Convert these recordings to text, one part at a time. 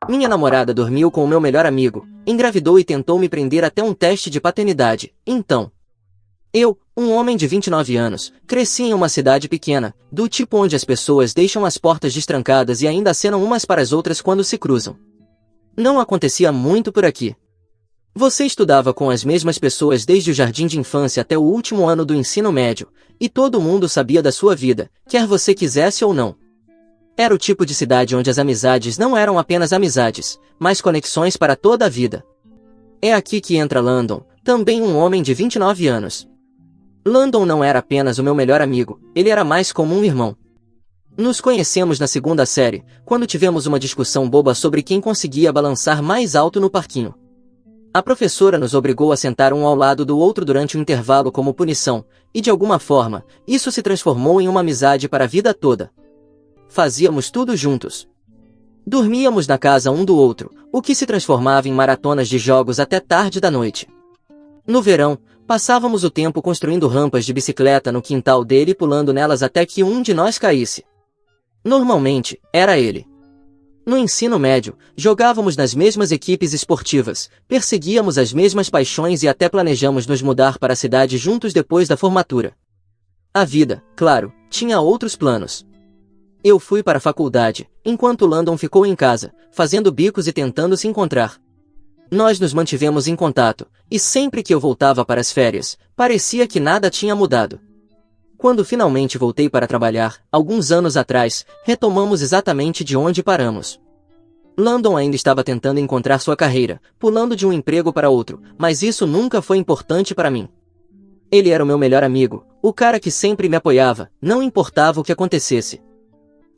Minha namorada dormiu com o meu melhor amigo, engravidou e tentou me prender até um teste de paternidade. Então, eu, um homem de 29 anos, cresci em uma cidade pequena, do tipo onde as pessoas deixam as portas destrancadas e ainda acenam umas para as outras quando se cruzam. Não acontecia muito por aqui. Você estudava com as mesmas pessoas desde o jardim de infância até o último ano do ensino médio, e todo mundo sabia da sua vida, quer você quisesse ou não. Era o tipo de cidade onde as amizades não eram apenas amizades, mas conexões para toda a vida. É aqui que entra Landon, também um homem de 29 anos. Landon não era apenas o meu melhor amigo, ele era mais como um irmão. Nos conhecemos na segunda série, quando tivemos uma discussão boba sobre quem conseguia balançar mais alto no parquinho. A professora nos obrigou a sentar um ao lado do outro durante o intervalo como punição, e de alguma forma, isso se transformou em uma amizade para a vida toda. Fazíamos tudo juntos. Dormíamos na casa um do outro, o que se transformava em maratonas de jogos até tarde da noite. No verão, passávamos o tempo construindo rampas de bicicleta no quintal dele e pulando nelas até que um de nós caísse. Normalmente, era ele. No ensino médio, jogávamos nas mesmas equipes esportivas, perseguíamos as mesmas paixões e até planejamos nos mudar para a cidade juntos depois da formatura. A vida, claro, tinha outros planos. Eu fui para a faculdade, enquanto Landon ficou em casa, fazendo bicos e tentando se encontrar. Nós nos mantivemos em contato, e sempre que eu voltava para as férias, parecia que nada tinha mudado. Quando finalmente voltei para trabalhar, alguns anos atrás, retomamos exatamente de onde paramos. Landon ainda estava tentando encontrar sua carreira, pulando de um emprego para outro, mas isso nunca foi importante para mim. Ele era o meu melhor amigo, o cara que sempre me apoiava, não importava o que acontecesse.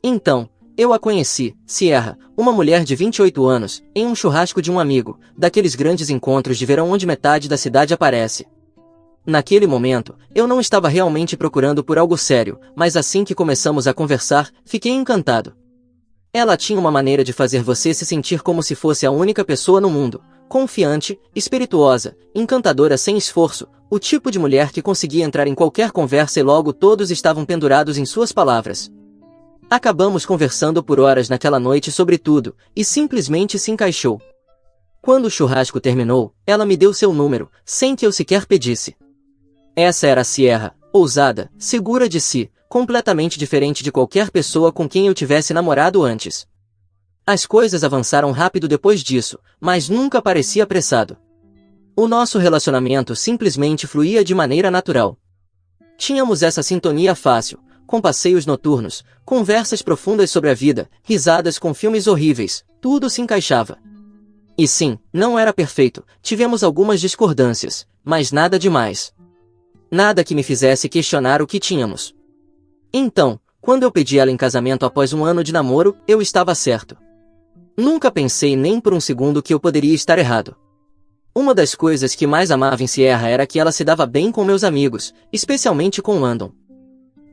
Então, eu a conheci, Sierra, uma mulher de 28 anos, em um churrasco de um amigo, daqueles grandes encontros de verão onde metade da cidade aparece. Naquele momento, eu não estava realmente procurando por algo sério, mas assim que começamos a conversar, fiquei encantado. Ela tinha uma maneira de fazer você se sentir como se fosse a única pessoa no mundo, confiante, espirituosa, encantadora sem esforço, o tipo de mulher que conseguia entrar em qualquer conversa e logo todos estavam pendurados em suas palavras. Acabamos conversando por horas naquela noite sobre tudo, e simplesmente se encaixou. Quando o churrasco terminou, ela me deu seu número, sem que eu sequer pedisse. Essa era a Sierra, ousada, segura de si, completamente diferente de qualquer pessoa com quem eu tivesse namorado antes. As coisas avançaram rápido depois disso, mas nunca parecia apressado. O nosso relacionamento simplesmente fluía de maneira natural. Tínhamos essa sintonia fácil, com passeios noturnos, conversas profundas sobre a vida, risadas com filmes horríveis, tudo se encaixava. E sim, não era perfeito, tivemos algumas discordâncias, mas nada demais. Nada que me fizesse questionar o que tínhamos. Então, quando eu pedi ela em casamento após um ano de namoro, eu estava certo. Nunca pensei nem por um segundo que eu poderia estar errado. Uma das coisas que mais amava em Sierra era que ela se dava bem com meus amigos, especialmente com Landon.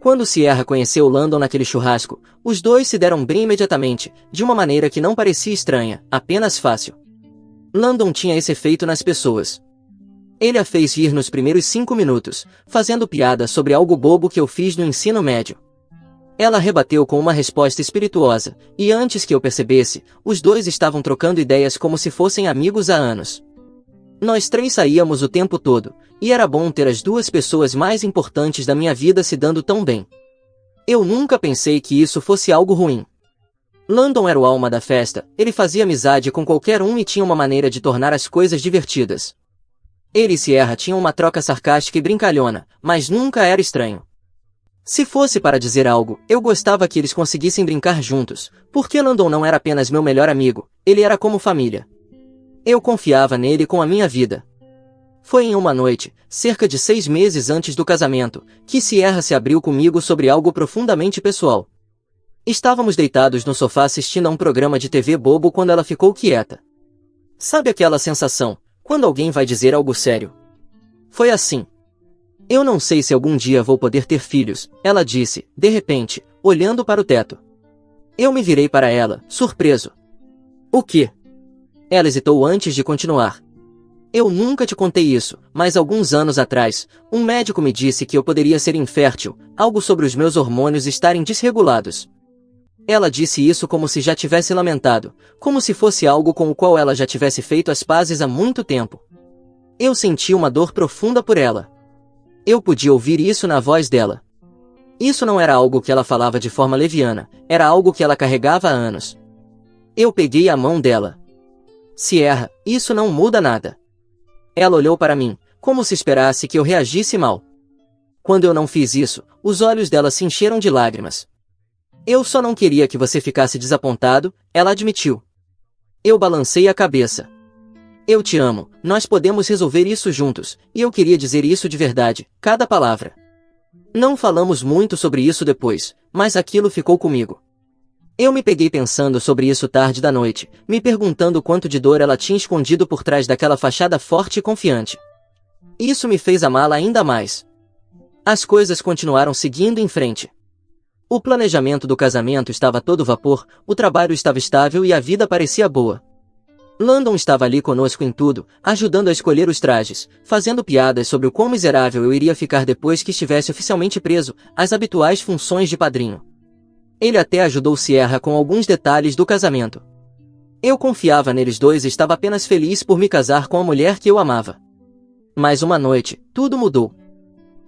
Quando Sierra conheceu Landon naquele churrasco, os dois se deram bem imediatamente, de uma maneira que não parecia estranha, apenas fácil. Landon tinha esse efeito nas pessoas. Ele a fez rir nos primeiros 5 minutos, fazendo piada sobre algo bobo que eu fiz no ensino médio. Ela rebateu com uma resposta espirituosa, e antes que eu percebesse, os dois estavam trocando ideias como se fossem amigos há anos. Nós três saíamos o tempo todo, e era bom ter as duas pessoas mais importantes da minha vida se dando tão bem. Eu nunca pensei que isso fosse algo ruim. Landon era o alma da festa, ele fazia amizade com qualquer um e tinha uma maneira de tornar as coisas divertidas. Ele e Sierra tinham uma troca sarcástica e brincalhona, mas nunca era estranho. Se fosse para dizer algo, eu gostava que eles conseguissem brincar juntos, porque Landon não era apenas meu melhor amigo, ele era como família. Eu confiava nele com a minha vida. Foi em uma noite, cerca de 6 meses antes do casamento, que Sierra se abriu comigo sobre algo profundamente pessoal. Estávamos deitados no sofá assistindo a um programa de TV bobo quando ela ficou quieta. Sabe aquela sensação, quando alguém vai dizer algo sério? Foi assim. Eu não sei se algum dia vou poder ter filhos, ela disse, de repente, olhando para o teto. Eu me virei para ela, surpreso. O quê? Ela hesitou antes de continuar. Eu nunca te contei isso, mas alguns anos atrás, um médico me disse que eu poderia ser infértil, algo sobre os meus hormônios estarem desregulados. Ela disse isso como se já tivesse lamentado, como se fosse algo com o qual ela já tivesse feito as pazes há muito tempo. Eu senti uma dor profunda por ela. Eu podia ouvir isso na voz dela. Isso não era algo que ela falava de forma leviana, era algo que ela carregava há anos. Eu peguei a mão dela. Sierra, isso não muda nada. Ela olhou para mim, como se esperasse que eu reagisse mal. Quando eu não fiz isso, os olhos dela se encheram de lágrimas. Eu só não queria que você ficasse desapontado, ela admitiu. Eu balancei a cabeça. Eu te amo, nós podemos resolver isso juntos, e eu queria dizer isso de verdade, cada palavra. Não falamos muito sobre isso depois, mas aquilo ficou comigo. Eu me peguei pensando sobre isso tarde da noite, me perguntando quanto de dor ela tinha escondido por trás daquela fachada forte e confiante. Isso me fez amá-la ainda mais. As coisas continuaram seguindo em frente. O planejamento do casamento estava a todo vapor, o trabalho estava estável e a vida parecia boa. Landon estava ali conosco em tudo, ajudando a escolher os trajes, fazendo piadas sobre o quão miserável eu iria ficar depois que estivesse oficialmente preso, as habituais funções de padrinho. Ele até ajudou Sierra com alguns detalhes do casamento. Eu confiava neles dois e estava apenas feliz por me casar com a mulher que eu amava. Mas uma noite, tudo mudou.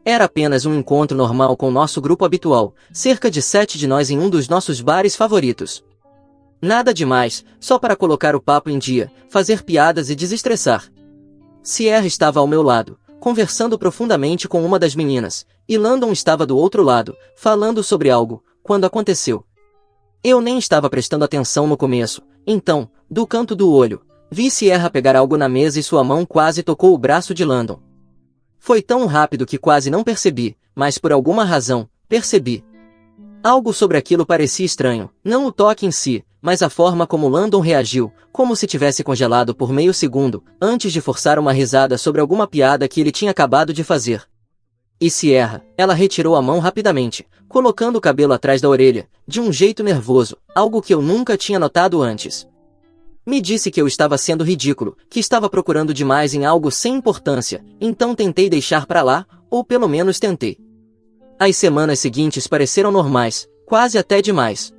Era apenas um encontro normal com nosso grupo habitual, cerca de 7 de nós em um dos nossos bares favoritos. Nada demais, só para colocar o papo em dia, fazer piadas e desestressar. Sierra estava ao meu lado, conversando profundamente com uma das meninas, e Landon estava do outro lado, falando sobre algo, quando aconteceu. Eu nem estava prestando atenção no começo, então, do canto do olho, vi Sierra pegar algo na mesa e sua mão quase tocou o braço de Landon. Foi tão rápido que quase não percebi, mas por alguma razão, percebi. Algo sobre aquilo parecia estranho, não o toque em si, mas a forma como Landon reagiu, como se tivesse congelado por meio segundo, antes de forçar uma risada sobre alguma piada que ele tinha acabado de fazer. E Sierra, ela retirou a mão rapidamente, colocando o cabelo atrás da orelha, de um jeito nervoso, algo que eu nunca tinha notado antes. Me disse que eu estava sendo ridículo, que estava procurando demais em algo sem importância, então tentei deixar pra lá, ou pelo menos tentei. As semanas seguintes pareceram normais, quase até demais.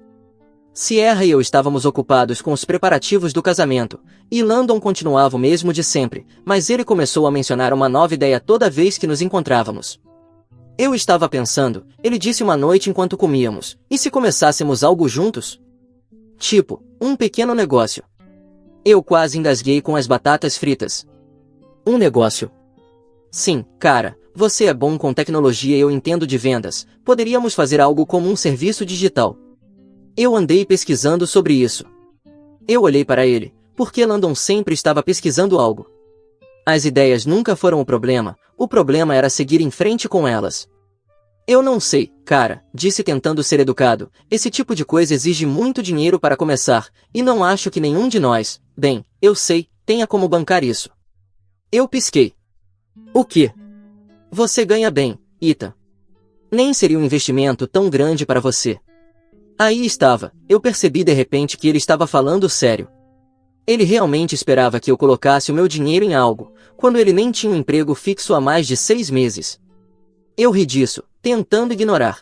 Sierra e eu estávamos ocupados com os preparativos do casamento, e Landon continuava o mesmo de sempre, mas ele começou a mencionar uma nova ideia toda vez que nos encontrávamos. Eu estava pensando, ele disse uma noite enquanto comíamos, e se começássemos algo juntos? Tipo, um pequeno negócio. Eu quase engasguei com as batatas fritas. Um negócio? Sim, cara, você é bom com tecnologia e eu entendo de vendas, poderíamos fazer algo como um serviço digital. Eu andei pesquisando sobre isso. Eu olhei para ele, porque Landon sempre estava pesquisando algo. As ideias nunca foram o problema era seguir em frente com elas. Eu não sei, cara, disse tentando ser educado, esse tipo de coisa exige muito dinheiro para começar, e não acho que nenhum de nós, bem, eu sei, tenha como bancar isso. Eu pisquei. O quê? Você ganha bem, Ethan. Nem seria um investimento tão grande para você. Aí estava, eu percebi de repente que ele estava falando sério. Ele realmente esperava que eu colocasse o meu dinheiro em algo, quando ele nem tinha um emprego fixo há mais de 6 meses. Eu ri disso, tentando ignorar.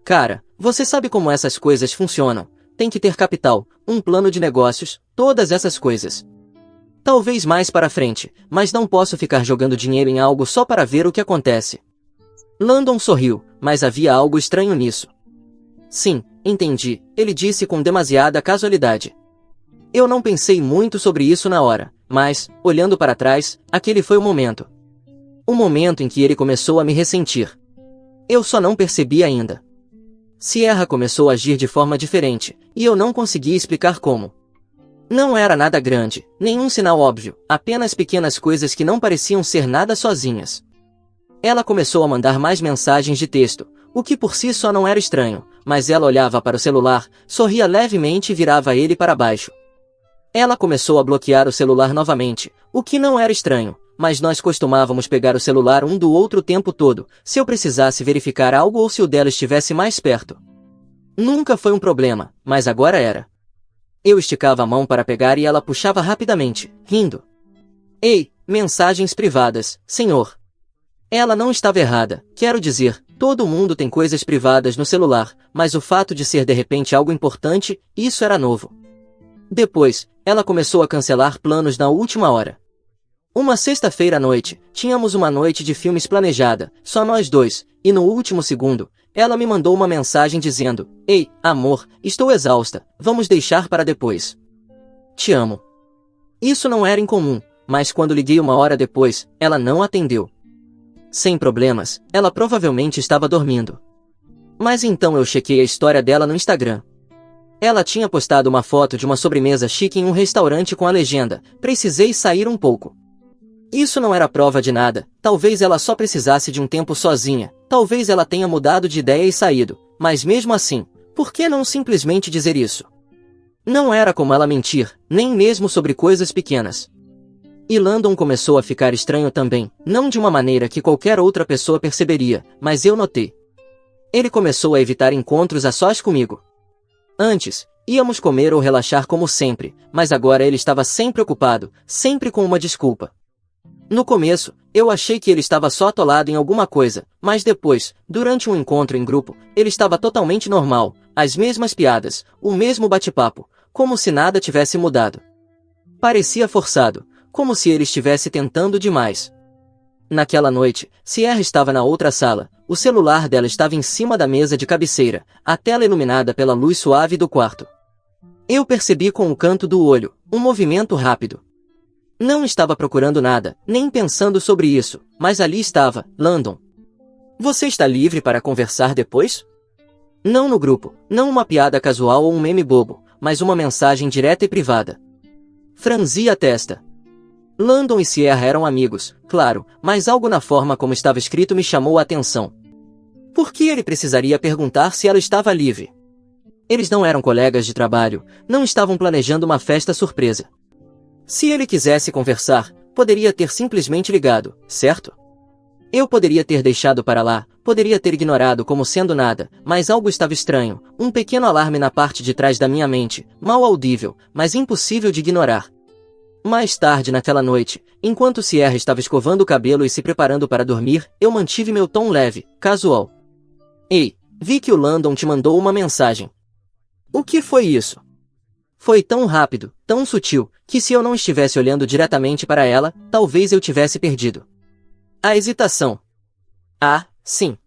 Cara, você sabe como essas coisas funcionam, tem que ter capital, um plano de negócios, todas essas coisas. Talvez mais para frente, mas não posso ficar jogando dinheiro em algo só para ver o que acontece. Landon sorriu, mas havia algo estranho nisso. Sim, entendi, ele disse com demasiada casualidade. Eu não pensei muito sobre isso na hora, mas, olhando para trás, aquele foi o momento. O momento em que ele começou a me ressentir. Eu só não percebi ainda. Sierra começou a agir de forma diferente, e eu não conseguia explicar como. Não era nada grande, nenhum sinal óbvio, apenas pequenas coisas que não pareciam ser nada sozinhas. Ela começou a mandar mais mensagens de texto, o que por si só não era estranho, mas ela olhava para o celular, sorria levemente e virava ele para baixo. Ela começou a bloquear o celular novamente, o que não era estranho, mas nós costumávamos pegar o celular um do outro o tempo todo, se eu precisasse verificar algo ou se o dela estivesse mais perto. Nunca foi um problema, mas agora era. Eu esticava a mão para pegar e ela puxava rapidamente, rindo. Ei, mensagens privadas, senhor. Ela não estava errada, quero dizer, Todo mundo tem coisas privadas no celular, mas o fato de ser de repente algo importante, isso era novo. Depois, ela começou a cancelar planos na última hora. Uma sexta-feira à noite, tínhamos uma noite de filmes planejada, só nós dois, e no último segundo, ela me mandou uma mensagem dizendo: "Ei, amor, estou exausta, vamos deixar para depois. Te amo." Isso não era incomum, mas quando liguei uma hora depois, ela não atendeu. Sem problemas, ela provavelmente estava dormindo. Mas então eu chequei a história dela no Instagram. Ela tinha postado uma foto de uma sobremesa chique em um restaurante com a legenda: "Precisei sair um pouco." Isso não era prova de nada, talvez ela só precisasse de um tempo sozinha, talvez ela tenha mudado de ideia e saído, mas mesmo assim, por que não simplesmente dizer isso? Não era como ela mentir, nem mesmo sobre coisas pequenas. E Landon começou a ficar estranho também, não de uma maneira que qualquer outra pessoa perceberia, mas eu notei. Ele começou a evitar encontros a sós comigo. Antes, íamos comer ou relaxar como sempre, mas agora ele estava sempre ocupado, sempre com uma desculpa. No começo, eu achei que ele estava só atolado em alguma coisa, mas depois, durante um encontro em grupo, ele estava totalmente normal, as mesmas piadas, o mesmo bate-papo, como se nada tivesse mudado. Parecia forçado, como se ele estivesse tentando demais. Naquela noite, Sierra estava na outra sala, o celular dela estava em cima da mesa de cabeceira, a tela iluminada pela luz suave do quarto. Eu percebi com o canto do olho, um movimento rápido. Não estava procurando nada, nem pensando sobre isso, mas ali estava: "Landon, você está livre para conversar depois?" Não no grupo, não uma piada casual ou um meme bobo, mas uma mensagem direta e privada. Franzi a testa. Landon e Sierra eram amigos, claro, mas algo na forma como estava escrito me chamou a atenção. Por que ele precisaria perguntar se ela estava livre? Eles não eram colegas de trabalho, não estavam planejando uma festa surpresa. Se ele quisesse conversar, poderia ter simplesmente ligado, certo? Eu poderia ter deixado para lá, poderia ter ignorado como sendo nada, mas algo estava estranho, um pequeno alarme na parte de trás da minha mente, mal audível, mas impossível de ignorar. Mais tarde naquela noite, enquanto Sierra estava escovando o cabelo e se preparando para dormir, eu mantive meu tom leve, casual. "Ei, vi que o Landon te mandou uma mensagem." "O que foi isso?" Foi tão rápido, tão sutil, que se eu não estivesse olhando diretamente para ela, talvez eu tivesse perdido a hesitação. "Ah, sim."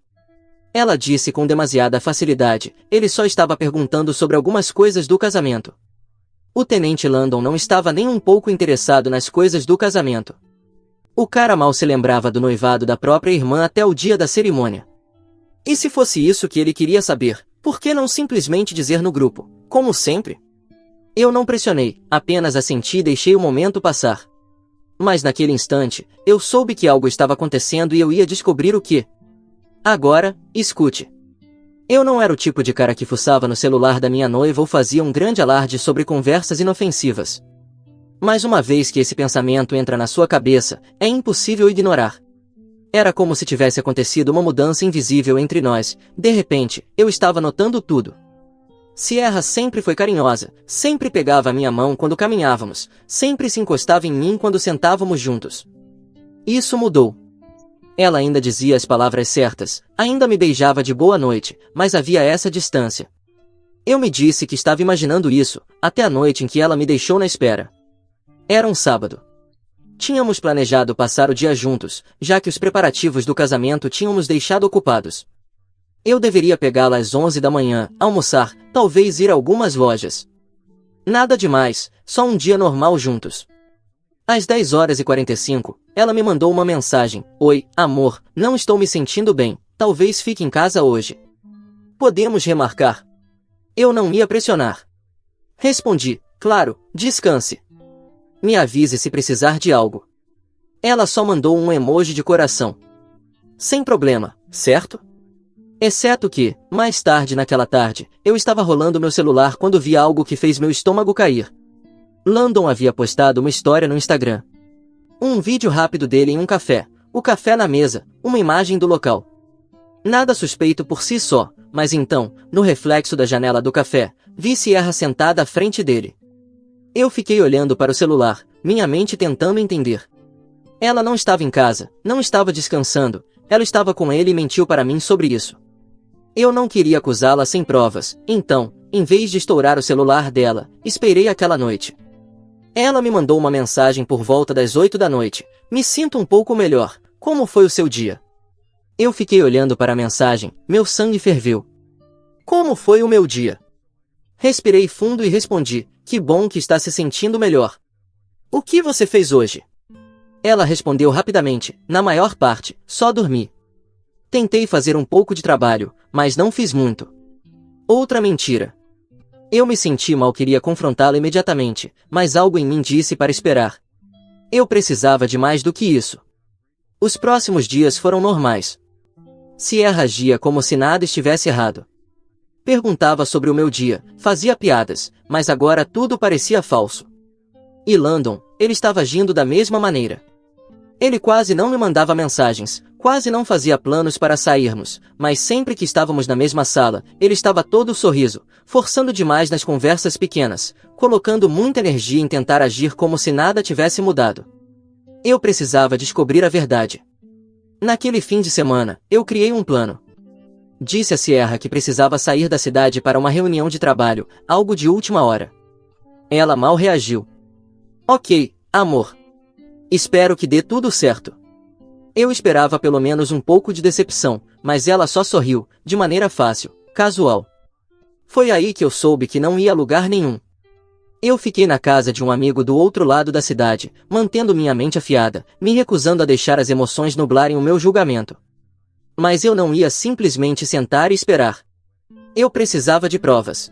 Ela disse com demasiada facilidade, ele só estava perguntando sobre algumas coisas do casamento. O tenente Landon não estava nem um pouco interessado nas coisas do casamento. O cara mal se lembrava do noivado da própria irmã até o dia da cerimônia. E se fosse isso que ele queria saber, por que não simplesmente dizer no grupo, como sempre? Eu não pressionei, apenas assenti e deixei o momento passar. Mas naquele instante, eu soube que algo estava acontecendo e eu ia descobrir o que. Agora, escute. Eu não era o tipo de cara que fuçava no celular da minha noiva ou fazia um grande alarde sobre conversas inofensivas. Mas uma vez que esse pensamento entra na sua cabeça, é impossível ignorar. Era como se tivesse acontecido uma mudança invisível entre nós, de repente, eu estava notando tudo. Sierra sempre foi carinhosa, sempre pegava a minha mão quando caminhávamos, sempre se encostava em mim quando sentávamos juntos. Isso mudou. Ela ainda dizia as palavras certas, ainda me beijava de boa noite, mas havia essa distância. Eu me disse que estava imaginando isso, até a noite em que ela me deixou na espera. Era um sábado. Tínhamos planejado passar o dia juntos, já que os preparativos do casamento tinham nos deixado ocupados. Eu deveria pegá-la às 11 da manhã, almoçar, talvez ir a algumas lojas. Nada demais, só um dia normal juntos. Às 10h45, ela me mandou uma mensagem: "Oi, amor, não estou me sentindo bem, talvez fique em casa hoje. Podemos remarcar?" Eu não ia pressionar. Respondi: "Claro, descanse. Me avise se precisar de algo." Ela só mandou um emoji de coração. Sem problema, certo? Exceto que, mais tarde naquela tarde, eu estava rolando meu celular quando vi algo que fez meu estômago cair. Landon havia postado uma história no Instagram. Um vídeo rápido dele em um café, o café na mesa, uma imagem do local. Nada suspeito por si só, mas então, no reflexo da janela do café, vi Sierra sentada à frente dele. Eu fiquei olhando para o celular, minha mente tentando entender. Ela não estava em casa, não estava descansando, Ela estava com ele e mentiu para mim sobre isso. Eu não queria acusá-la sem provas, então, em vez de estourar o celular dela, esperei aquela noite. Ela me mandou uma mensagem por volta das 8 da noite. Me sinto um pouco melhor. Como foi o seu dia? Eu fiquei olhando para a mensagem, meu sangue ferveu. Como foi o meu dia? Respirei fundo e respondi, que bom que está se sentindo melhor. O que você fez hoje? Ela respondeu rapidamente, na maior parte, só dormi. Tentei fazer um pouco de trabalho, mas não fiz muito. Outra mentira. Eu me senti mal, queria confrontá-la imediatamente, mas algo em mim disse para esperar. Eu precisava de mais do que isso. Os próximos dias foram normais. Sierra agia como se nada estivesse errado. Perguntava sobre o meu dia, fazia piadas, mas agora tudo parecia falso. E Landon, ele estava agindo da mesma maneira. Ele quase não me mandava mensagens, quase não fazia planos para sairmos, mas sempre que estávamos na mesma sala, ele estava todo sorriso, forçando demais nas conversas pequenas, colocando muita energia em tentar agir como se nada tivesse mudado. Eu precisava descobrir a verdade. Naquele fim de semana, eu criei um plano. Disse a Sierra que precisava sair da cidade para uma reunião de trabalho, algo de última hora. Ela mal reagiu. Ok, amor. Espero que dê tudo certo. Eu esperava pelo menos um pouco de decepção, mas ela só sorriu, de maneira fácil, casual. Foi aí que eu soube que não ia a lugar nenhum. Eu fiquei na casa de um amigo do outro lado da cidade, mantendo minha mente afiada, me recusando a deixar as emoções nublarem o meu julgamento. Mas eu não ia simplesmente sentar e esperar. Eu precisava de provas.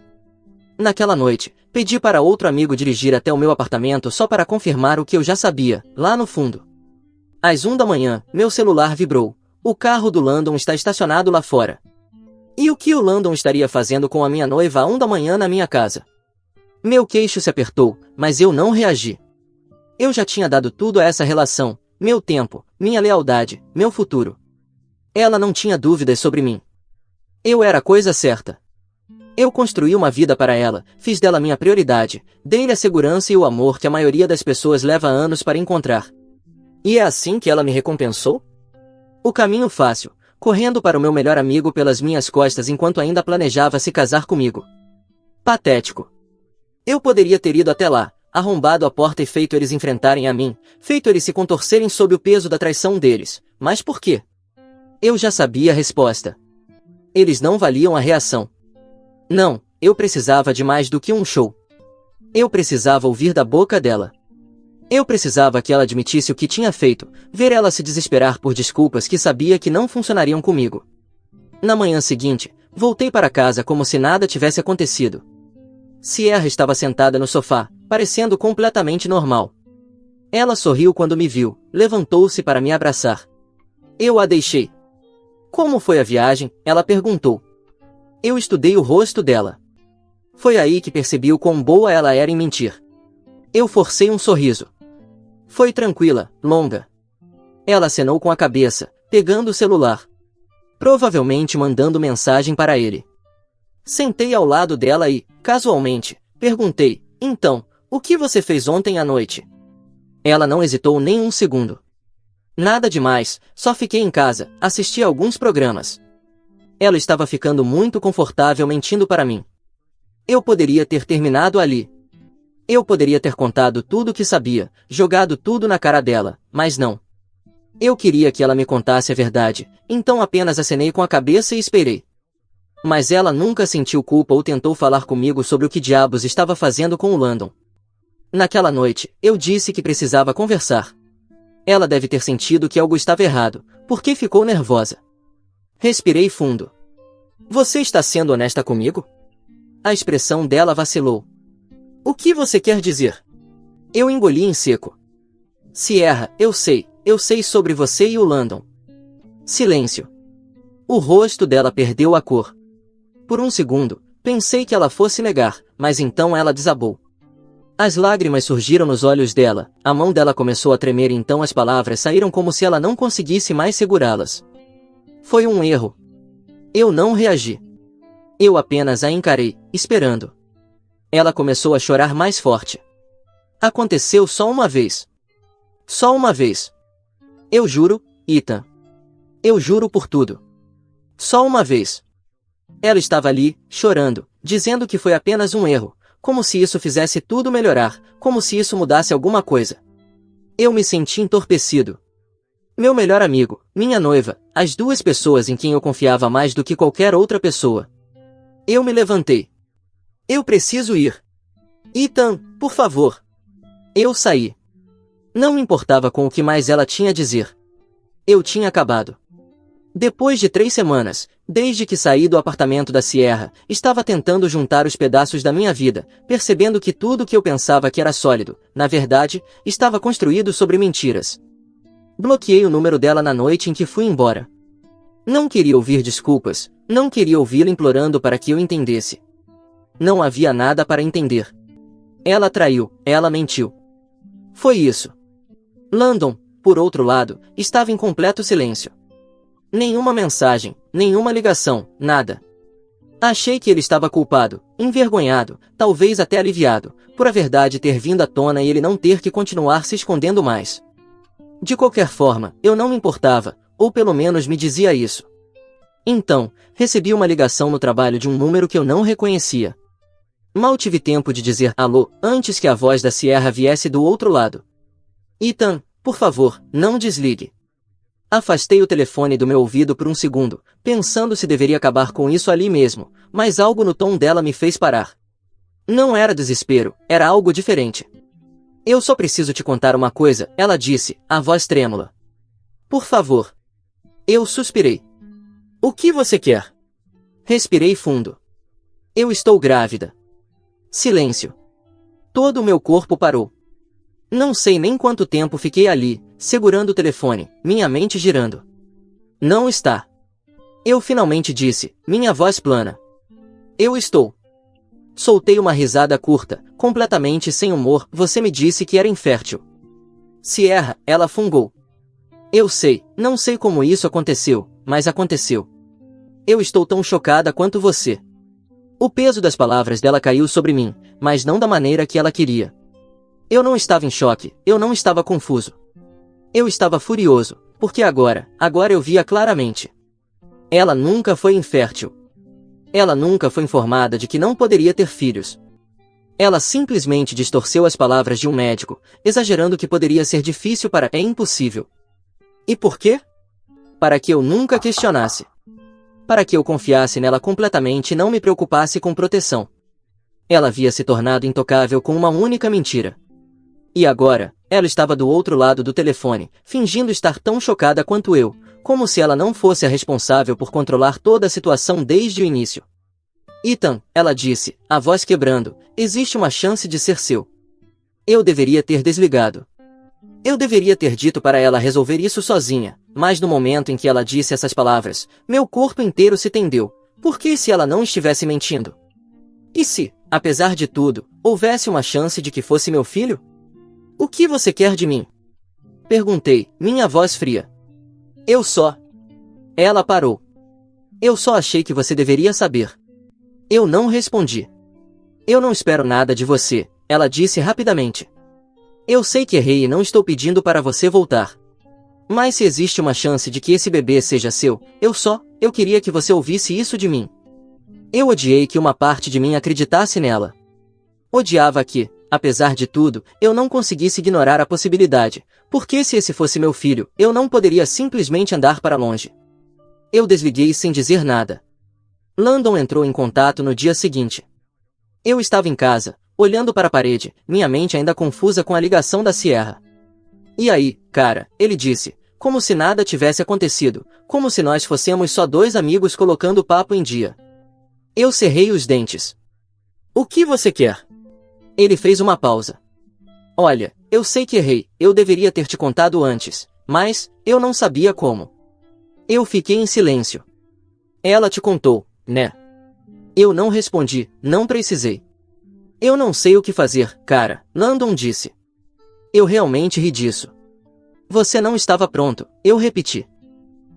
Naquela noite, pedi para outro amigo dirigir até o meu apartamento só para confirmar o que eu já sabia, lá no fundo. Às 1 da manhã, meu celular vibrou. O carro do Landon está estacionado lá fora. E o que o Landon estaria fazendo com a minha noiva à 1 da manhã na minha casa? Meu queixo se apertou, mas eu não reagi. Eu já tinha dado tudo a essa relação, meu tempo, minha lealdade, meu futuro. Ela não tinha dúvidas sobre mim. Eu era a coisa certa. Eu construí uma vida para ela, fiz dela minha prioridade, dei-lhe a segurança e o amor que a maioria das pessoas leva anos para encontrar. E é assim que ela me recompensou? O caminho fácil, correndo para o meu melhor amigo pelas minhas costas enquanto ainda planejava se casar comigo. Patético. Eu poderia ter ido até lá, arrombado a porta e feito eles enfrentarem a mim, feito eles se contorcerem sob o peso da traição deles, mas por quê? Eu já sabia a resposta. Eles não valiam a reação. Não, eu precisava de mais do que um show. Eu precisava ouvir da boca dela. Eu precisava que ela admitisse o que tinha feito, ver ela se desesperar por desculpas que sabia que não funcionariam comigo. Na manhã seguinte, voltei para casa como se nada tivesse acontecido. Sierra estava sentada no sofá, parecendo completamente normal. Ela sorriu quando me viu, levantou-se para me abraçar. Eu a deixei. Como foi a viagem? Ela perguntou. Eu estudei o rosto dela. Foi aí que percebi o quão boa ela era em mentir. Eu forcei um sorriso. Foi tranquila, longa. Ela acenou com a cabeça, pegando o celular. Provavelmente mandando mensagem para ele. Sentei ao lado dela e, casualmente, perguntei, então, o que você fez ontem à noite? Ela não hesitou nem um segundo. Nada demais, só fiquei em casa, assisti a alguns programas. Ela estava ficando muito confortável mentindo para mim. Eu poderia ter terminado ali. Eu poderia ter contado tudo o que sabia, jogado tudo na cara dela, mas não. Eu queria que ela me contasse a verdade, então apenas acenei com a cabeça e esperei. Mas ela nunca sentiu culpa ou tentou falar comigo sobre o que diabos estava fazendo com o Landon. Naquela noite, eu disse que precisava conversar. Ela deve ter sentido que algo estava errado, porque ficou nervosa. Respirei fundo. Você está sendo honesta comigo? A expressão dela vacilou. O que você quer dizer? Eu engoli em seco. Sierra, eu sei sobre você e o Landon. Silêncio. O rosto dela perdeu a cor. Por um segundo, pensei que ela fosse negar, mas então ela desabou. As lágrimas surgiram nos olhos dela, a mão dela começou a tremer e então as palavras saíram como se ela não conseguisse mais segurá-las. Foi um erro. Eu não reagi. Eu apenas a encarei, esperando. Ela começou a chorar mais forte. Aconteceu só uma vez. Só uma vez. Eu juro, Ethan. Eu juro por tudo. Só uma vez. Ela estava ali, chorando, dizendo que foi apenas um erro, como se isso fizesse tudo melhorar, como se isso mudasse alguma coisa. Eu me senti entorpecido. Meu melhor amigo, minha noiva, as duas pessoas em quem eu confiava mais do que qualquer outra pessoa. Eu me levantei. Eu preciso ir. Ethan, por favor. Eu saí. Não me importava com o que mais ela tinha a dizer. Eu tinha acabado. Depois de 3 semanas, desde que saí do apartamento da Sierra, estava tentando juntar os pedaços da minha vida, percebendo que tudo que eu pensava que era sólido, na verdade, estava construído sobre mentiras. Bloqueei o número dela na noite em que fui embora. Não queria ouvir desculpas, não queria ouvi-la implorando para que eu entendesse. Não havia nada para entender. Ela traiu, ela mentiu. Foi isso. Landon, por outro lado, estava em completo silêncio. Nenhuma mensagem, nenhuma ligação, nada. Achei que ele estava culpado, envergonhado, talvez até aliviado, por a verdade ter vindo à tona e ele não ter que continuar se escondendo mais. De qualquer forma, eu não me importava, ou pelo menos me dizia isso. Então, recebi uma ligação no trabalho de um número que eu não reconhecia. Mal tive tempo de dizer alô, antes que a voz da Sierra viesse do outro lado. Ethan, por favor, não desligue. Afastei o telefone do meu ouvido por um segundo, pensando se deveria acabar com isso ali mesmo, mas algo no tom dela me fez parar. Não era desespero, era algo diferente. Eu só preciso te contar uma coisa, ela disse, a voz trêmula. Por favor. Eu suspirei. O que você quer? Respirei fundo. Eu estou grávida. Silêncio. Todo o meu corpo parou. Não sei nem quanto tempo fiquei ali, segurando o telefone, minha mente girando. Não está. Eu finalmente disse, minha voz plana. Eu estou. Soltei uma risada curta, completamente sem humor, você me disse que era infértil. Sierra, ela fungou. Eu sei, não sei como isso aconteceu, mas aconteceu. Eu estou tão chocada quanto você. O peso das palavras dela caiu sobre mim, mas não da maneira que ela queria. Eu não estava em choque, eu não estava confuso. Eu estava furioso, porque agora eu via claramente. Ela nunca foi infértil. Ela nunca foi informada de que não poderia ter filhos. Ela simplesmente distorceu as palavras de um médico, exagerando que poderia ser difícil para é impossível. E por quê? Para que eu nunca questionasse. Para que eu confiasse nela completamente e não me preocupasse com proteção. Ela havia se tornado intocável com uma única mentira. E agora, ela estava do outro lado do telefone, fingindo estar tão chocada quanto eu, como se ela não fosse a responsável por controlar toda a situação desde o início. Ethan, ela disse, a voz quebrando, existe uma chance de ser seu. Eu deveria ter desligado. Eu deveria ter dito para ela resolver isso sozinha, mas no momento em que ela disse essas palavras, meu corpo inteiro se tendeu. Por que se ela não estivesse mentindo? E se, apesar de tudo, houvesse uma chance de que fosse meu filho? O que você quer de mim? Perguntei, minha voz fria. Eu só. Ela parou. Eu só achei que você deveria saber. Eu não respondi. Eu não espero nada de você, ela disse rapidamente. Eu sei que errei e não estou pedindo para você voltar. Mas se existe uma chance de que esse bebê seja seu, eu queria que você ouvisse isso de mim. Eu odiei que uma parte de mim acreditasse nela. Odiava que, apesar de tudo, eu não conseguisse ignorar a possibilidade, porque se esse fosse meu filho, eu não poderia simplesmente andar para longe. Eu desliguei sem dizer nada. Landon entrou em contato no dia seguinte. Eu estava em casa, olhando para a parede, minha mente ainda confusa com a ligação da Sierra. E aí, cara, ele disse, como se nada tivesse acontecido, como se nós fôssemos só dois amigos colocando o papo em dia. Eu cerrei os dentes. O que você quer? Ele fez uma pausa. Olha, eu sei que errei, eu deveria ter te contado antes, mas, eu não sabia como. Eu fiquei em silêncio. Ela te contou, né? Eu não respondi, não precisei. Eu não sei o que fazer, cara, Landon disse. Eu realmente ri disso. Você não estava pronto, eu repeti.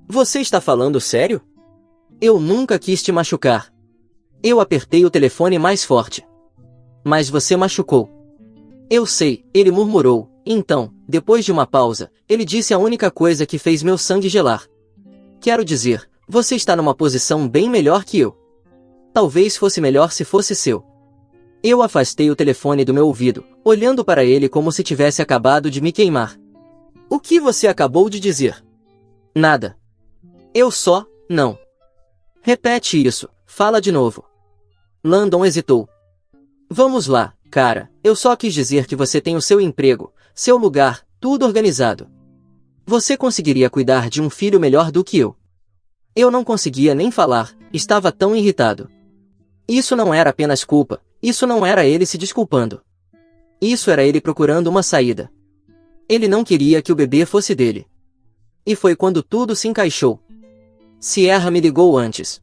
Você está falando sério? Eu nunca quis te machucar. Eu apertei o telefone mais forte. Mas você machucou. Eu sei, ele murmurou. Então, depois de uma pausa, ele disse a única coisa que fez meu sangue gelar. Quero dizer, você está numa posição bem melhor que eu. Talvez fosse melhor se fosse seu. Eu afastei o telefone do meu ouvido, olhando para ele como se tivesse acabado de me queimar. O que você acabou de dizer? Nada. Eu só, não. Repete isso, fala de novo. Landon hesitou. Vamos lá, cara, eu só quis dizer que você tem o seu emprego, seu lugar, tudo organizado. Você conseguiria cuidar de um filho melhor do que eu. Eu não conseguia nem falar, estava tão irritado. Isso não era apenas culpa, isso não era ele se desculpando. Isso era ele procurando uma saída. Ele não queria que o bebê fosse dele. E foi quando tudo se encaixou. Sierra me ligou antes.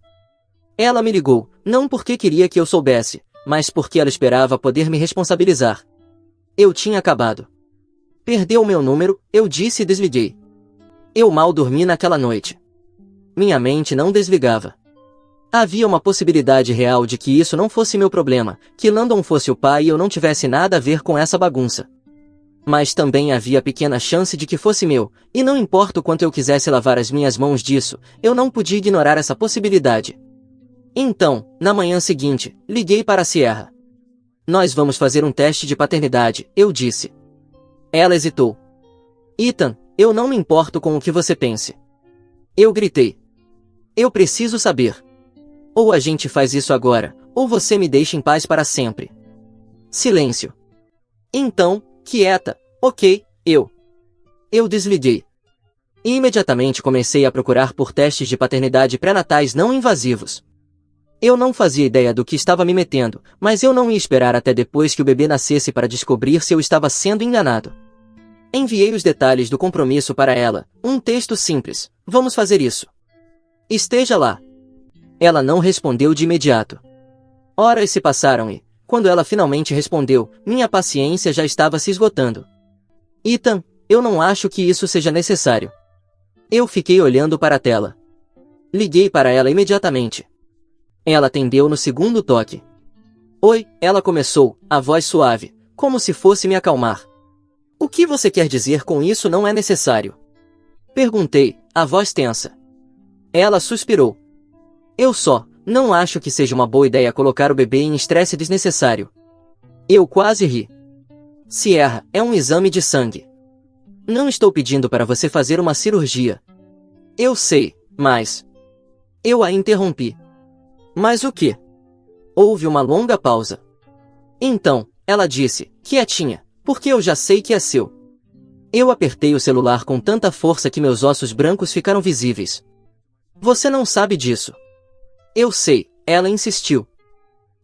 Ela me ligou, não porque queria que eu soubesse, mas porque ela esperava poder me responsabilizar. Eu tinha acabado. Perdeu meu número, eu disse e desliguei. Eu mal dormi naquela noite. Minha mente não desligava. Havia uma possibilidade real de que isso não fosse meu problema, que Landon fosse o pai e eu não tivesse nada a ver com essa bagunça. Mas também havia pequena chance de que fosse meu, e não importa o quanto eu quisesse lavar as minhas mãos disso, eu não podia ignorar essa possibilidade. Então, na manhã seguinte, liguei para a Sierra. Nós vamos fazer um teste de paternidade, eu disse. Ela hesitou. Ethan, eu não me importo com o que você pense. Eu gritei. Eu preciso saber. Ou a gente faz isso agora, ou você me deixa em paz para sempre. Silêncio. Então, quieta, ok, Eu desliguei. E imediatamente comecei a procurar por testes de paternidade pré-natais não invasivos. Eu não fazia ideia do que estava me metendo, mas eu não ia esperar até depois que o bebê nascesse para descobrir se eu estava sendo enganado. Enviei os detalhes do compromisso para ela, um texto simples, vamos fazer isso. Esteja lá. Ela não respondeu de imediato. Horas se passaram e, quando ela finalmente respondeu, minha paciência já estava se esgotando. Ethan, eu não acho que isso seja necessário. Eu fiquei olhando para a tela. Liguei para ela imediatamente. Ela atendeu no segundo toque. Oi, ela começou, a voz suave, como se fosse me acalmar. O que você quer dizer com isso não é necessário? Perguntei, a voz tensa. Ela suspirou. Eu só, não acho que seja uma boa ideia colocar o bebê em estresse desnecessário. Eu quase ri. Sierra, é um exame de sangue. Não estou pedindo para você fazer uma cirurgia. Eu sei, mas... Eu a interrompi. Mas o quê? Houve uma longa pausa. Então, ela disse, quietinha, porque eu já sei que é seu. Eu apertei o celular com tanta força que meus ossos brancos ficaram visíveis. Você não sabe disso. Eu sei, ela insistiu.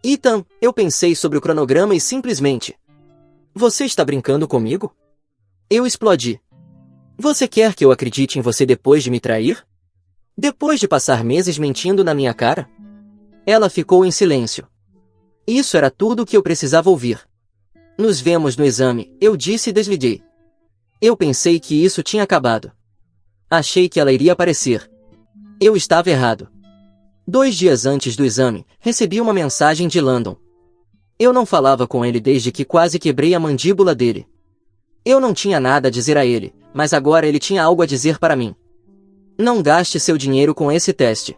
Ethan, eu pensei sobre o cronograma e simplesmente... Você está brincando comigo? Eu explodi. Você quer que eu acredite em você depois de me trair? Depois de passar meses mentindo na minha cara? Ela ficou em silêncio. Isso era tudo o que eu precisava ouvir. Nos vemos no exame, eu disse e desliguei. Eu pensei que isso tinha acabado. Achei que ela iria aparecer. Eu estava errado. 2 dias antes do exame, recebi uma mensagem de Landon. Eu não falava com ele desde que quase quebrei a mandíbula dele. Eu não tinha nada a dizer a ele, mas agora ele tinha algo a dizer para mim. Não gaste seu dinheiro com esse teste.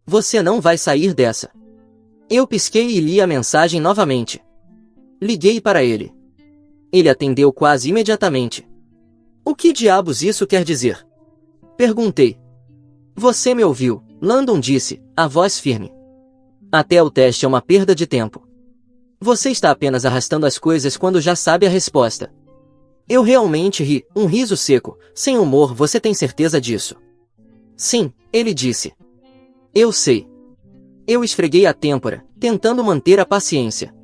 Você não vai sair dessa. Eu pisquei e li a mensagem novamente. Liguei para ele. Ele atendeu quase imediatamente. O que diabos isso quer dizer? Perguntei. Você me ouviu, Landon disse, a voz firme. Até o teste é uma perda de tempo. Você está apenas arrastando as coisas quando já sabe a resposta. Eu realmente ri, um riso seco, sem humor, você tem certeza disso? Sim, ele disse. Eu sei. Eu esfreguei a têmpora, tentando manter a paciência.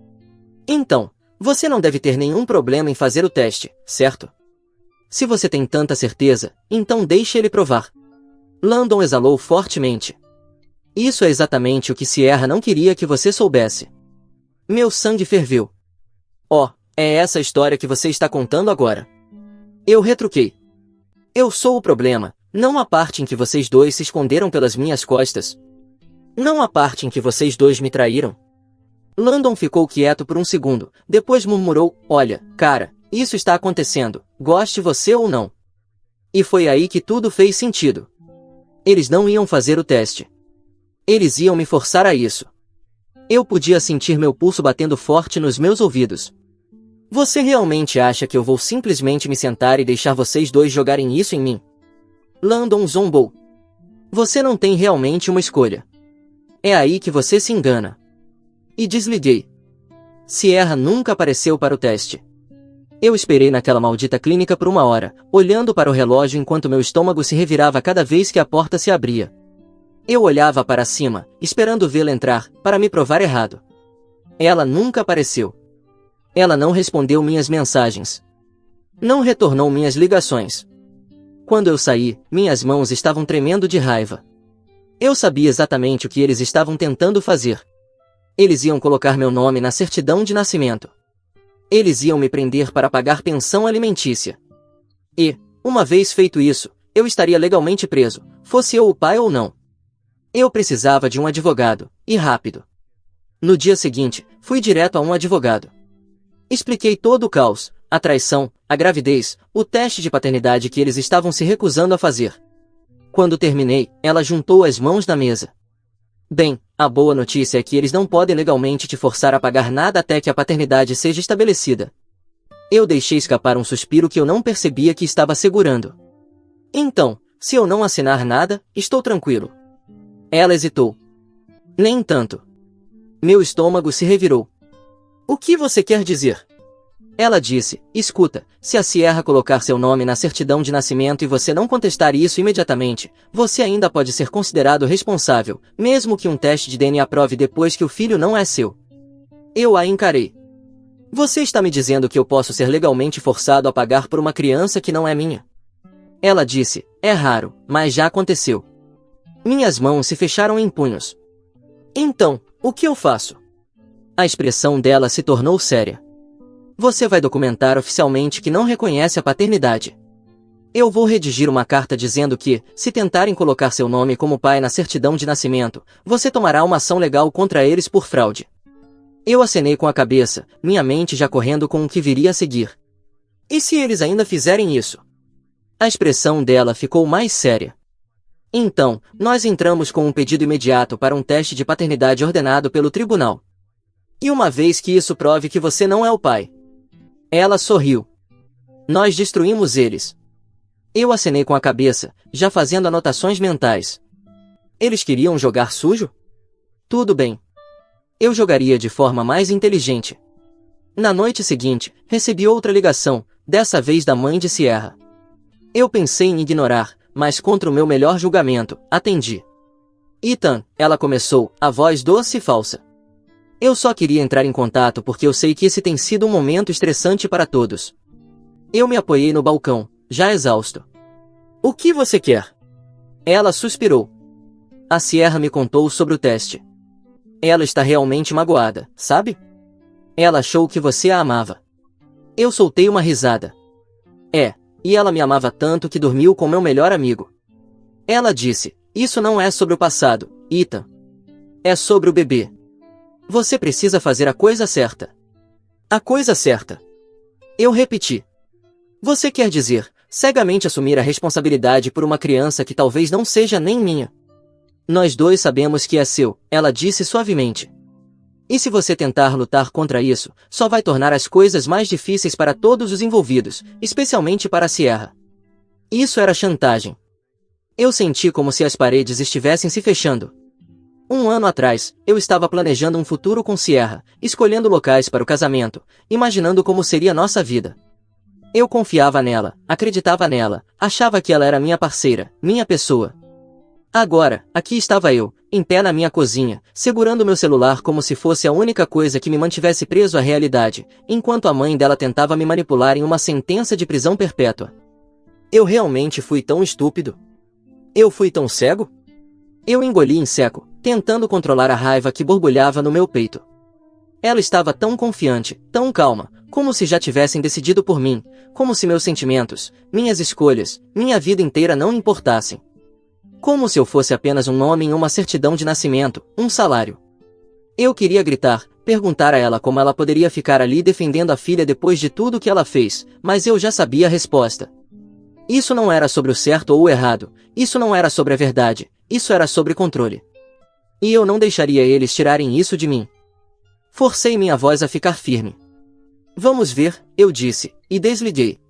Então, você não deve ter nenhum problema em fazer o teste, certo? Se você tem tanta certeza, então deixe ele provar. Landon exalou fortemente. Isso é exatamente o que Sierra não queria que você soubesse. Meu sangue ferveu. Oh, é essa a história que você está contando agora. Eu retruquei. Eu sou o problema, não a parte em que vocês dois se esconderam pelas minhas costas. Não a parte em que vocês dois me traíram. Landon ficou quieto por um segundo, depois murmurou, olha, cara, isso está acontecendo, goste você ou não. E foi aí que tudo fez sentido. Eles não iam fazer o teste. Eles iam me forçar a isso. Eu podia sentir meu pulso batendo forte nos meus ouvidos. Você realmente acha que eu vou simplesmente me sentar e deixar vocês dois jogarem isso em mim? Landon zombou. Você não tem realmente uma escolha. É aí que você se engana. E desliguei. Sierra nunca apareceu para o teste. Eu esperei naquela maldita clínica por 1 hora, olhando para o relógio enquanto meu estômago se revirava cada vez que a porta se abria. Eu olhava para cima, esperando vê-la entrar, para me provar errado. Ela nunca apareceu. Ela não respondeu minhas mensagens. Não retornou minhas ligações. Quando eu saí, minhas mãos estavam tremendo de raiva. Eu sabia exatamente o que eles estavam tentando fazer. Eles iam colocar meu nome na certidão de nascimento. Eles iam me prender para pagar pensão alimentícia. E, uma vez feito isso, eu estaria legalmente preso, fosse eu o pai ou não. Eu precisava de um advogado, e rápido. No dia seguinte, fui direto a um advogado. Expliquei todo o caos, a traição, a gravidez, o teste de paternidade que eles estavam se recusando a fazer. Quando terminei, ela juntou as mãos na mesa. Bem, a boa notícia é que eles não podem legalmente te forçar a pagar nada até que a paternidade seja estabelecida. Eu deixei escapar um suspiro que eu não percebia que estava segurando. Então, se eu não assinar nada, estou tranquilo. Ela hesitou. Nem tanto. Meu estômago se revirou. O que você quer dizer? Ela disse, escuta, se a Sierra colocar seu nome na certidão de nascimento e você não contestar isso imediatamente, você ainda pode ser considerado responsável, mesmo que um teste de DNA prove depois que o filho não é seu. Eu a encarei. Você está me dizendo que eu posso ser legalmente forçado a pagar por uma criança que não é minha? Ela disse, é raro, mas já aconteceu. Minhas mãos se fecharam em punhos. Então, o que eu faço? A expressão dela se tornou séria. Você vai documentar oficialmente que não reconhece a paternidade. Eu vou redigir uma carta dizendo que, se tentarem colocar seu nome como pai na certidão de nascimento, você tomará uma ação legal contra eles por fraude. Eu acenei com a cabeça, minha mente já correndo com o que viria a seguir. E se eles ainda fizerem isso? A expressão dela ficou mais séria. Então, nós entramos com um pedido imediato para um teste de paternidade ordenado pelo tribunal. E uma vez que isso prove que você não é o pai. Ela sorriu. Nós destruímos eles. Eu acenei com a cabeça, já fazendo anotações mentais. Eles queriam jogar sujo? Tudo bem. Eu jogaria de forma mais inteligente. Na noite seguinte, recebi outra ligação, dessa vez da mãe de Sierra. Eu pensei em ignorar, mas contra o meu melhor julgamento, atendi. Ethan, ela começou, a voz doce e falsa. Eu só queria entrar em contato porque eu sei que esse tem sido um momento estressante para todos. Eu me apoiei no balcão, já exausto. O que você quer? Ela suspirou. A Sierra me contou sobre o teste. Ela está realmente magoada, sabe? Ela achou que você a amava. Eu soltei uma risada. E ela me amava tanto que dormiu com meu melhor amigo. Ela disse, isso não é sobre o passado, Ethan. É sobre o bebê. Você precisa fazer a coisa certa. A coisa certa. Eu repeti. Você quer dizer, cegamente assumir a responsabilidade por uma criança que talvez não seja nem minha. Nós dois sabemos que é seu, ela disse suavemente. E se você tentar lutar contra isso, só vai tornar as coisas mais difíceis para todos os envolvidos, especialmente para a Sierra. Isso era chantagem. Eu senti como se as paredes estivessem se fechando. 1 ano atrás, eu estava planejando um futuro com Sierra, escolhendo locais para o casamento, imaginando como seria nossa vida. Eu confiava nela, acreditava nela, achava que ela era minha parceira, minha pessoa. Agora, aqui estava eu, em pé na minha cozinha, segurando meu celular como se fosse a única coisa que me mantivesse preso à realidade, enquanto a mãe dela tentava me manipular em uma sentença de prisão perpétua. Eu realmente fui tão estúpido? Eu fui tão cego? Eu engoli em seco, tentando controlar a raiva que borbulhava no meu peito. Ela estava tão confiante, tão calma, como se já tivessem decidido por mim, como se meus sentimentos, minhas escolhas, minha vida inteira não importassem. Como se eu fosse apenas um nome em uma certidão de nascimento, um salário. Eu queria gritar, perguntar a ela como ela poderia ficar ali defendendo a filha depois de tudo que ela fez, mas eu já sabia a resposta. Isso não era sobre o certo ou o errado, isso não era sobre a verdade, isso era sobre controle. E eu não deixaria eles tirarem isso de mim. Forcei minha voz a ficar firme. Vamos ver, eu disse, e desliguei.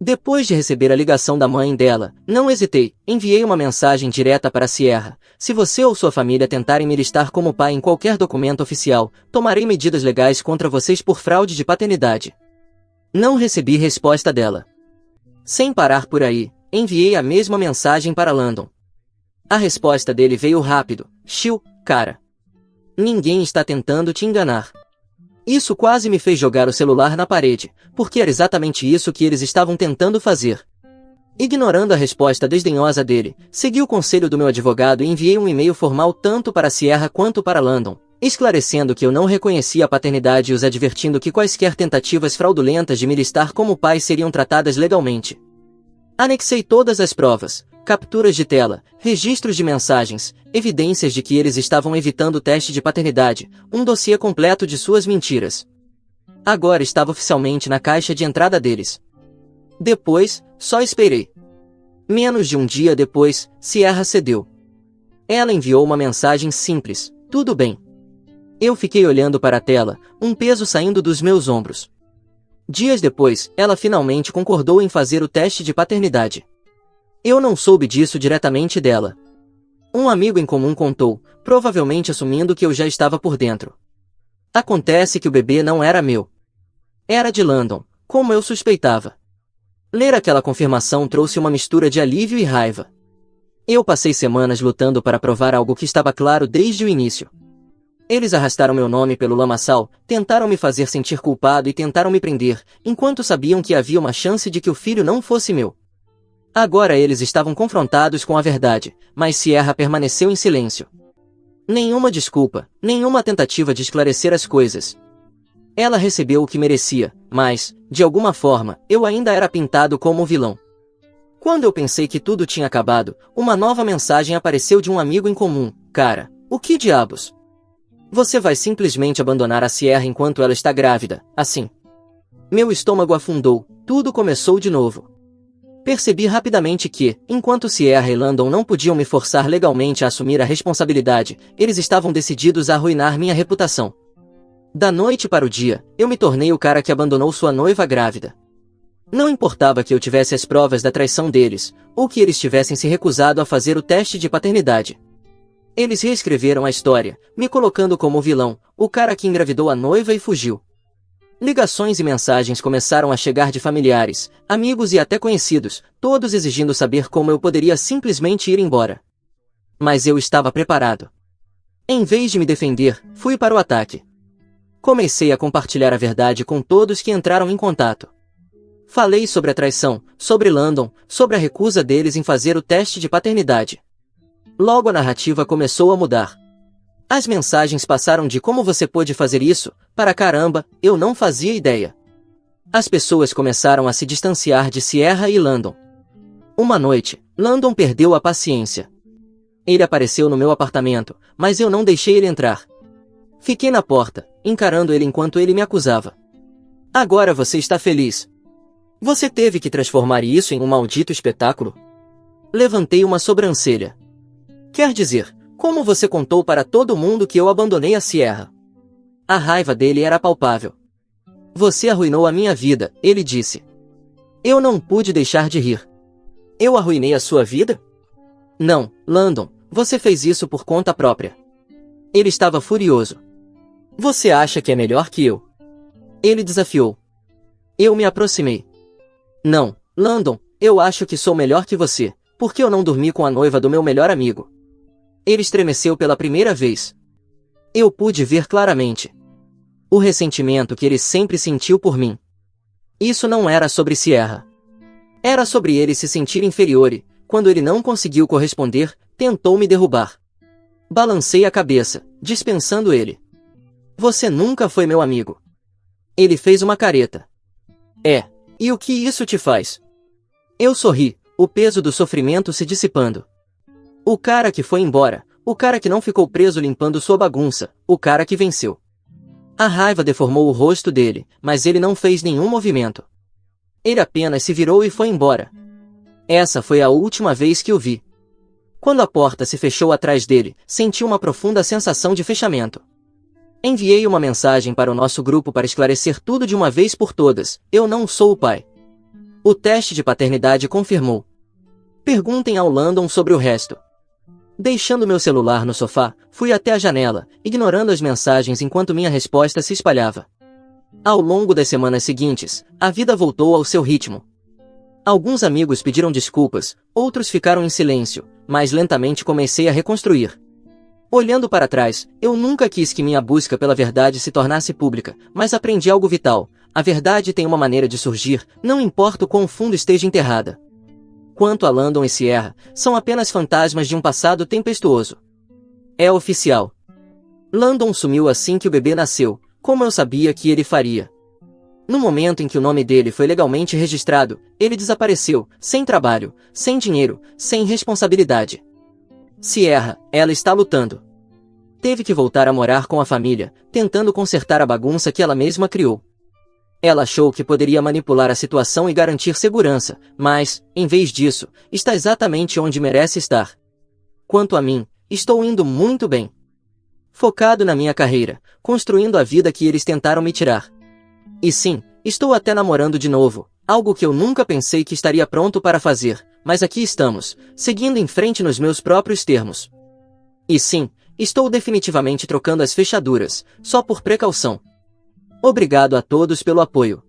Depois de receber a ligação da mãe dela, não hesitei, enviei uma mensagem direta para Sierra. Se você ou sua família tentarem me listar como pai em qualquer documento oficial, tomarei medidas legais contra vocês por fraude de paternidade. Não recebi resposta dela. Sem parar por aí, enviei a mesma mensagem para Landon. A resposta dele veio rápido. Chill, cara. Ninguém está tentando te enganar. Isso quase me fez jogar o celular na parede, porque era exatamente isso que eles estavam tentando fazer. Ignorando a resposta desdenhosa dele, segui o conselho do meu advogado e enviei um e-mail formal tanto para Sierra quanto para Landon, esclarecendo que eu não reconhecia a paternidade e os advertindo que quaisquer tentativas fraudulentas de me listar como pai seriam tratadas legalmente. Anexei todas as provas, capturas de tela, registros de mensagens, evidências de que eles estavam evitando o teste de paternidade, um dossiê completo de suas mentiras. Agora estava oficialmente na caixa de entrada deles. Depois, só esperei. Menos de um dia depois, Sierra cedeu. Ela enviou uma mensagem simples: tudo bem. Eu fiquei olhando para a tela, um peso saindo dos meus ombros. Dias depois, ela finalmente concordou em fazer o teste de paternidade. Eu não soube disso diretamente dela. Um amigo em comum contou, provavelmente assumindo que eu já estava por dentro. Acontece que o bebê não era meu. Era de Landon, como eu suspeitava. Ler aquela confirmação trouxe uma mistura de alívio e raiva. Eu passei semanas lutando para provar algo que estava claro desde o início. Eles arrastaram meu nome pelo lamaçal, tentaram me fazer sentir culpado e tentaram me prender, enquanto sabiam que havia uma chance de que o filho não fosse meu. Agora eles estavam confrontados com a verdade, mas Sierra permaneceu em silêncio. Nenhuma desculpa, nenhuma tentativa de esclarecer as coisas. Ela recebeu o que merecia, mas, de alguma forma, eu ainda era pintado como o vilão. Quando eu pensei que tudo tinha acabado, uma nova mensagem apareceu de um amigo em comum. Cara, o que diabos? Você vai simplesmente abandonar a Sierra enquanto ela está grávida, assim? Meu estômago afundou, tudo começou de novo. Percebi rapidamente que, enquanto Sierra e Landon não podiam me forçar legalmente a assumir a responsabilidade, eles estavam decididos a arruinar minha reputação. Da noite para o dia, eu me tornei o cara que abandonou sua noiva grávida. Não importava que eu tivesse as provas da traição deles, ou que eles tivessem se recusado a fazer o teste de paternidade. Eles reescreveram a história, me colocando como o vilão, o cara que engravidou a noiva e fugiu. Ligações e mensagens começaram a chegar de familiares, amigos e até conhecidos, todos exigindo saber como eu poderia simplesmente ir embora. Mas eu estava preparado. Em vez de me defender, fui para o ataque. Comecei a compartilhar a verdade com todos que entraram em contato. Falei sobre a traição, sobre Landon, sobre a recusa deles em fazer o teste de paternidade. Logo a narrativa começou a mudar. As mensagens passaram de como você pôde fazer isso, para caramba, eu não fazia ideia. As pessoas começaram a se distanciar de Sierra e Landon. Uma noite, Landon perdeu a paciência. Ele apareceu no meu apartamento, mas eu não deixei ele entrar. Fiquei na porta, encarando ele enquanto ele me acusava. Agora você está feliz. Você teve que transformar isso em um maldito espetáculo? Levantei uma sobrancelha. Quer dizer, como você contou para todo mundo que eu abandonei a Sierra? A raiva dele era palpável. Você arruinou a minha vida, ele disse. Eu não pude deixar de rir. Eu arruinei a sua vida? Não, Landon, você fez isso por conta própria. Ele estava furioso. Você acha que é melhor que eu? Ele desafiou. Eu me aproximei. Não, Landon, eu acho que sou melhor que você, porque eu não dormi com a noiva do meu melhor amigo. Ele estremeceu pela primeira vez. Eu pude ver claramente o ressentimento que ele sempre sentiu por mim. Isso não era sobre Sierra. Era sobre ele se sentir inferior e, quando ele não conseguiu corresponder, tentou me derrubar. Balancei a cabeça, dispensando ele. Você nunca foi meu amigo. Ele fez uma careta. É, e o que isso te faz? Eu sorri, o peso do sofrimento se dissipando. O cara que foi embora, o cara que não ficou preso limpando sua bagunça, o cara que venceu. A raiva deformou o rosto dele, mas ele não fez nenhum movimento. Ele apenas se virou e foi embora. Essa foi a última vez que o vi. Quando a porta se fechou atrás dele, senti uma profunda sensação de fechamento. Enviei uma mensagem para o nosso grupo para esclarecer tudo de uma vez por todas: eu não sou o pai. O teste de paternidade confirmou. Perguntem ao Landon sobre o resto. Deixando meu celular no sofá, fui até a janela, ignorando as mensagens enquanto minha resposta se espalhava. Ao longo das semanas seguintes, a vida voltou ao seu ritmo. Alguns amigos pediram desculpas, outros ficaram em silêncio, mas lentamente comecei a reconstruir. Olhando para trás, eu nunca quis que minha busca pela verdade se tornasse pública, mas aprendi algo vital: a verdade tem uma maneira de surgir, não importa o quão fundo esteja enterrada. Quanto a Landon e Sierra, são apenas fantasmas de um passado tempestuoso. É oficial. Landon sumiu assim que o bebê nasceu, como eu sabia que ele faria. No momento em que o nome dele foi legalmente registrado, ele desapareceu, sem trabalho, sem dinheiro, sem responsabilidade. Sierra, ela está lutando. Teve que voltar a morar com a família, tentando consertar a bagunça que ela mesma criou. Ela achou que poderia manipular a situação e garantir segurança, mas, em vez disso, está exatamente onde merece estar. Quanto a mim, estou indo muito bem. Focado na minha carreira, construindo a vida que eles tentaram me tirar. E sim, estou até namorando de novo, algo que eu nunca pensei que estaria pronto para fazer, mas aqui estamos, seguindo em frente nos meus próprios termos. E sim, estou definitivamente trocando as fechaduras, só por precaução. Obrigado a todos pelo apoio.